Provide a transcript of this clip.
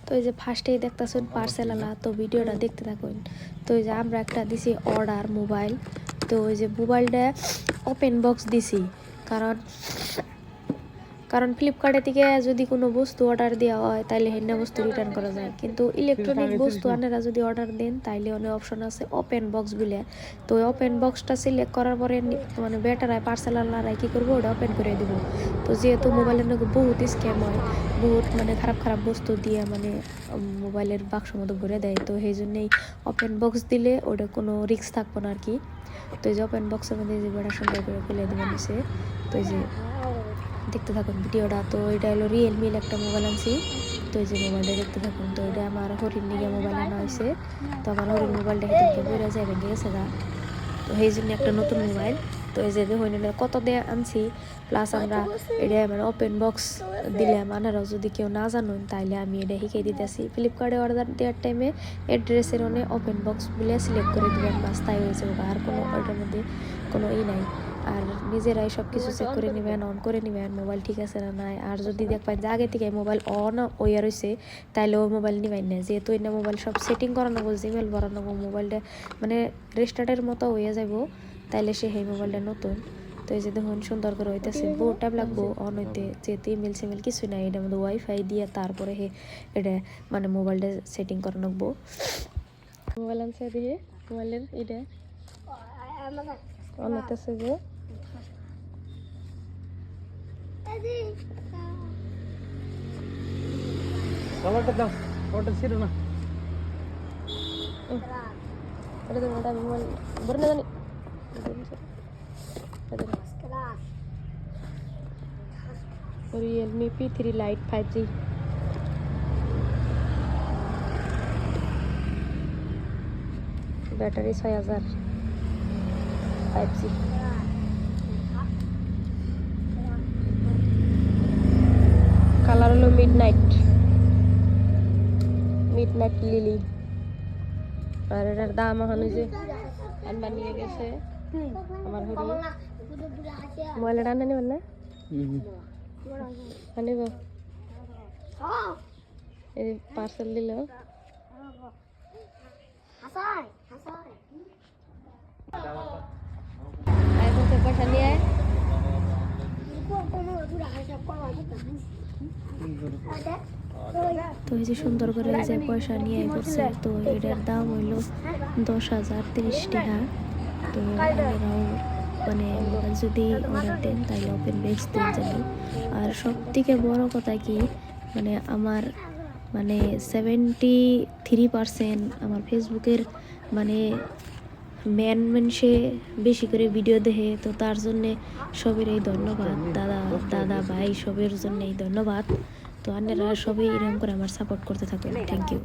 তো এই যে ফার্স্টেই দেখতেছেন পার্সেল আলা, তো ভিডিওটা দেখতে থাকুন। তো এই যে আমরা একটা দিছি অর্ডার মোবাইল, তো ওই যে মোবাইলটা ওপেন বক্স দিছি, কারণ ফ্লিপকার্টে থেকে যদি কোনো বস্তু অর্ডার দেওয়া হয় তাইলে হেন্না বস্তু রিটার্ন করা যায়, কিন্তু ইলেকট্রনিক বস্তু আপনারা যদি অর্ডার দেন তাইলে অনেক অপশন আছে ওপেন বক্স বলে। তো ওই ওপেন বক্সটা সিলেক্ট করার পরে মানে বেটারায় পার্সেলাররাই কী করবো, ওটা ওপেন করে দেবো। তো যেহেতু মোবাইলের নাকি বহুত স্ক্যাম হয়, বহুত মানে খারাপ খারাপ বস্তু দিয়ে মানে মোবাইলের বাক্স মতো ভরে দেয়, তো সেই জন্যেই ওপেন বক্স দিলে ওটা কোনো রিস্ক থাকবো না আর কি। তো এই যে ওপেন বক্সের মধ্যে যে বেটা সুন্দর করে ফেলে দেবেন নিচে। তো এই যে দেখতে থাকুন ভিডিওটা। তো এটা হলো রিয়েলমির একটা মোবাইল আনছি, তো এই যে মোবাইলটা দেখতে থাকুন। তো এটা আমার হরিণ নিয়ে মোবাইল আনা হয়েছে, তো আমার হরিণ মোবাইলটা হেঁটে বেড়ে যায় ভেঙে গেছে গা, তো সেই জন্য একটা নতুন মোবাইল। তো এই যে দেখুন এটা কত দিয়ে আনছি, প্লাস আমরা এটা মানে ওপেন বক্স দিলাম। আপনারাও যদি কেউ না জানুন তাইলে আমি এটা শিখিয়ে দিতেছি। ফ্লিপকার্টে অর্ডার দেওয়ার টাইমে অ্যাড্রেসের অনেক ওপেন বক্স বলে সিলেক্ট করে দেবেন, বাস তাই হয়েছে, আর কোনো ওইটার মধ্যে কোনো নাই। আর নিজেরাই সব কিছু চেক করে নেবেন, অন করে নেবেন মোবাইল ঠিক আছে না নাই। আর যদি দেখবেন যে আগে থেকে মোবাইল অন হইয়া রয়েছে তাইলে ওই মোবাইল নিবেন না, যেহেতু এই মোবাইল সব সেটিং করানো, জিমেল ভরানো, মোবাইলটা মানে রেস্টার্টের মতো হয়ে যাব, তাইলে সে সেই মোবাইলটা নতুন। তো এই যে দেখুন সুন্দর করে হইতেছে, বহু টাইম লাগবো অন হইতে, যেহেতু ইমেল সিমেল কিছু নাই, এটার মধ্যে ওয়াইফাই দিয়ে তারপরে এটা মানে মোবাইলটা সেটিং করা রাখবো। মোবাইল আনছে দিয়ে মোবাইলের এটা অন হইতেছে যে Realme P3 Lite 5G, battery 6000, 5G, colour হলো মিডনাইট লিলি। আর এটার দাম এখন যে আনবার নিয়ে গেছে আমার হরি। মোবাইলটা আনা নেবেন না, আনিব এই পার্সেল দিল। পয়সা নিয়ে তো এই যে সুন্দর করে এই যে পয়সা নিয়ে করছে। তো এটার দাম হইল 10,030 টাকা। তো আপনারাও মানে মোবাইল যদি অর্ডার দেন তাহলে ওপেন বক্স দিয়ে যাবে। আর সব থেকে বড় কথা কি, মানে আমার মানে 73% আমার ফেসবুকের মানে মানুষে বেশি করে ভিডিও দেখে, তো তার জন্যে সবের এই ধন্যবাদ, দাদা ভাই সবের জন্যই ধন্যবাদ। তো আপনারা সবাই এরকম করে আমার সাপোর্ট করতে থাকুন। Thank you.